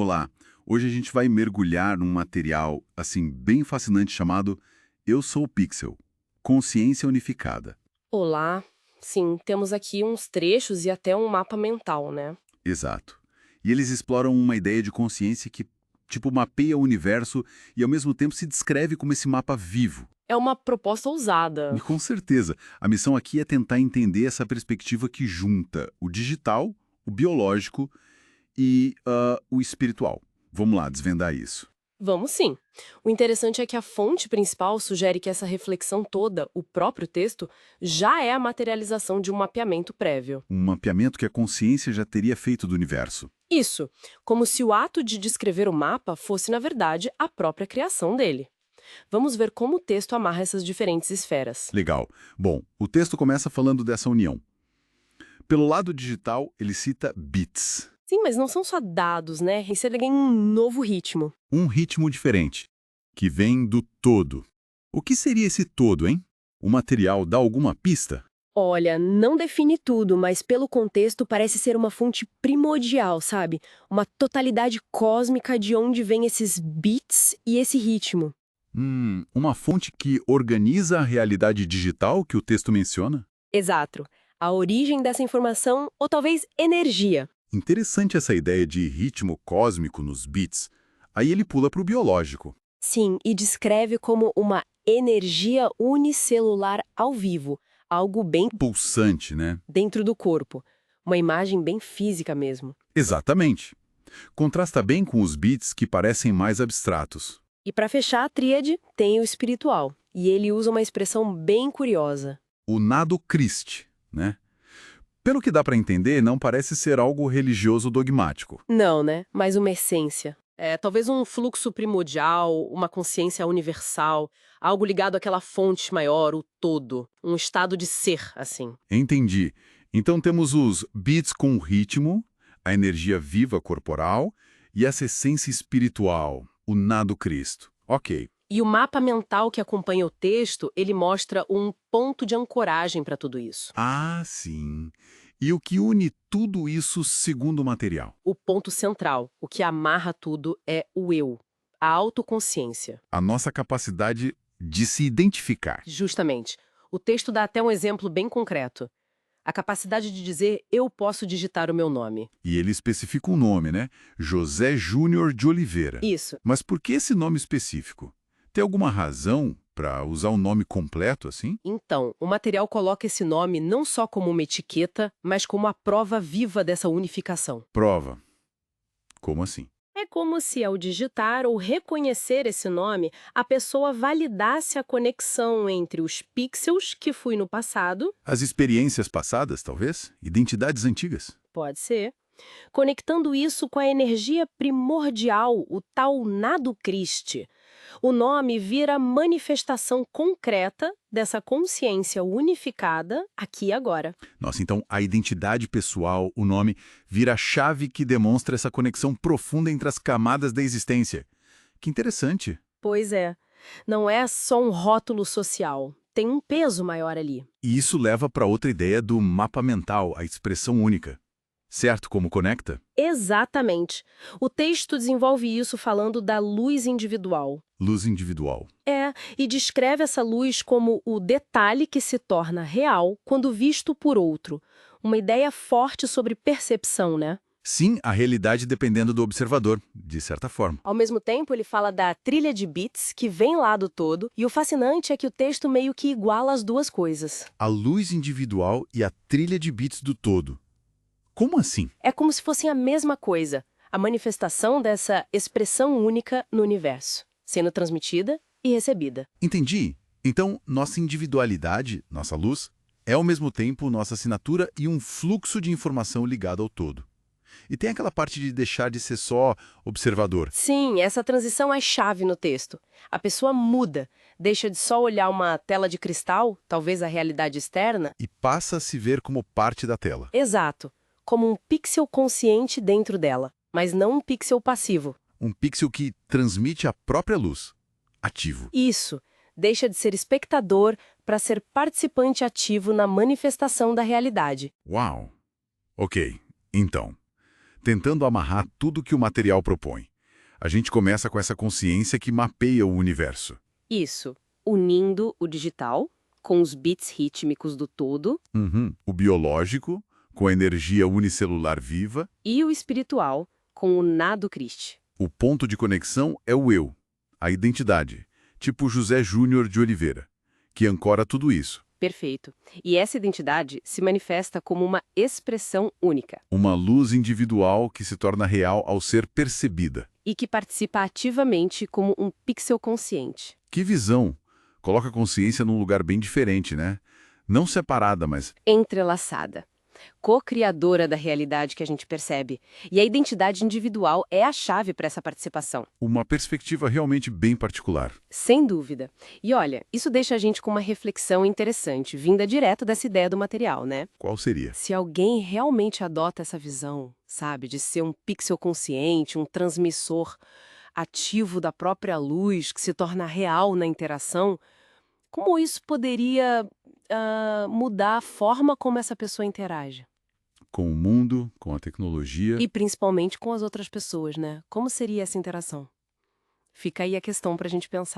Olá, hoje a gente vai mergulhar num material, assim, bem fascinante chamado Eu Sou o Pixel, Consciência Unificada. Olá. Sim, temos aqui uns trechos e até um mapa mental, né? Exato. E eles exploram uma ideia de consciência que, tipo, mapeia o universo e ao mesmo tempo se descreve como esse mapa vivo. É uma proposta E ousada. com certeza, a missão aqui é tentar entender essa perspectiva que junta o digital, o biológico e o espiritual. Vamos lá, desvendar isso. Vamos sim. O interessante é que a fonte principal sugere que essa reflexão toda, o próprio texto, já é a materialização de um mapeamento prévio. Um mapeamento que a consciência já teria feito do universo. Isso, como se o ato de descrever o mapa fosse, na verdade, a própria criação dele. Vamos ver como o texto amarra essas diferentes esferas. Legal. Bom, o texto começa falando dessa união. Pelo lado digital, ele cita bits. Sim, mas não são só dados, né? Recebem um novo ritmo. Um ritmo diferente, que vem do todo. O que seria esse todo, hein? O material dá alguma pista? Olha, não define tudo, mas pelo contexto parece ser uma fonte primordial, sabe? Uma totalidade cósmica de onde vêm esses beats e esse ritmo. Uma fonte que organiza a realidade digital que o texto menciona? Exato. A origem dessa informação, ou talvez energia. Interessante essa ideia de ritmo cósmico nos bits. Aí ele pula para o biológico. Sim, e descreve como uma energia unicelular ao vivo, algo bem Pulsante, né? dentro do corpo. Uma imagem bem física mesmo. Exatamente. Contrasta bem com os bits que parecem mais abstratos. E para fechar a tríade, tem o espiritual. E ele usa uma expressão bem curiosa. O nado Christ, né? Pelo que dá para entender, não parece ser algo religioso dogmático. Não, né? Mas uma essência. É, talvez um fluxo primordial, uma consciência universal, algo ligado àquela fonte maior, o todo, um estado de ser, assim. Entendi. Então temos os beats com ritmo, a energia viva corporal e essa essência espiritual, o nado Cristo. Ok. E o mapa mental que acompanha o texto, ele mostra um ponto de ancoragem para tudo isso. Ah, sim. E o que une tudo isso segundo o material? O ponto central, o que amarra tudo é o eu, a autoconsciência. A nossa capacidade de se identificar. Justamente. O texto dá até um exemplo bem concreto. A capacidade de dizer eu posso digitar o meu nome. E ele especifica um nome, né? José Júnior de Oliveira. Isso. Mas por que esse nome específico? Tem alguma razão para usar o nome completo assim? Então, o material coloca esse nome não só como uma etiqueta, mas como a prova viva dessa unificação. Prova. Como assim? É como se, ao digitar ou reconhecer esse nome, a pessoa validasse a conexão entre os pixels que fui no passado, As experiências passadas, talvez? Identidades antigas? pode ser, conectando isso com a energia primordial, o tal Nado Christi. O nome vira manifestação concreta dessa consciência unificada aqui e agora. Nossa, então a identidade pessoal, o nome, vira a chave que demonstra essa conexão profunda entre as camadas da existência. Que interessante. Pois é, não é só um rótulo social, tem um peso maior ali. E isso leva para outra ideia do mapa mental, a expressão única. Certo como conecta? Exatamente. O texto desenvolve isso falando da luz individual. Luz individual. É, e descreve essa luz como o detalhe que se torna real quando visto por outro. Uma ideia forte sobre percepção, né? Sim, a realidade dependendo do observador, de certa forma. Ao mesmo tempo, ele fala da trilha de bits que vem lá do todo, e o fascinante é que o texto meio que iguala as duas coisas. A luz individual e a trilha de bits do todo. Como assim? É como se fossem a mesma coisa, a manifestação dessa expressão única no universo, sendo transmitida e recebida. Entendi. Então, nossa individualidade, nossa luz, é ao mesmo tempo nossa assinatura e um fluxo de informação ligado ao todo. E tem aquela parte de deixar de ser só observador. Sim, essa transição é chave no texto. A pessoa muda, deixa de só olhar uma tela de cristal, talvez a realidade externa. E passa a se ver como parte da tela. Exato, como um pixel consciente dentro dela, mas não um pixel passivo. Um pixel que transmite a própria luz. Ativo. Isso, deixa de ser espectador para ser participante ativo na manifestação da realidade. Uau! Ok, então. tentando amarrar tudo que o material propõe. A gente começa com essa consciência que mapeia o universo. Isso, unindo o digital com os bits rítmicos do todo O biológico, com a energia unicelular viva. e o espiritual com o Nado Christi. O ponto de conexão é o eu, a identidade, tipo José Júnior de Oliveira, que ancora tudo isso. Perfeito. E essa identidade se manifesta como uma expressão única Uma luz individual que se torna real ao ser percebida. e que participa ativamente como um pixel consciente. Que visão! Coloca a consciência num lugar bem diferente, né? Não separada, mas Entrelaçada, co-criadora da realidade que a gente percebe. E a identidade individual é a chave para essa participação. uma perspectiva realmente bem particular. Sem dúvida. E olha, isso deixa a gente com uma reflexão interessante, vinda direto dessa ideia do material, né? Qual seria? Se alguém realmente adota essa visão, sabe, de ser um pixel consciente, um transmissor ativo da própria luz que se torna real na interação, como isso poderia mudar a forma como essa pessoa interage? Com o mundo, com a tecnologia. E principalmente com as outras pessoas, né? Como seria essa interação? Fica aí a questão para a gente pensar.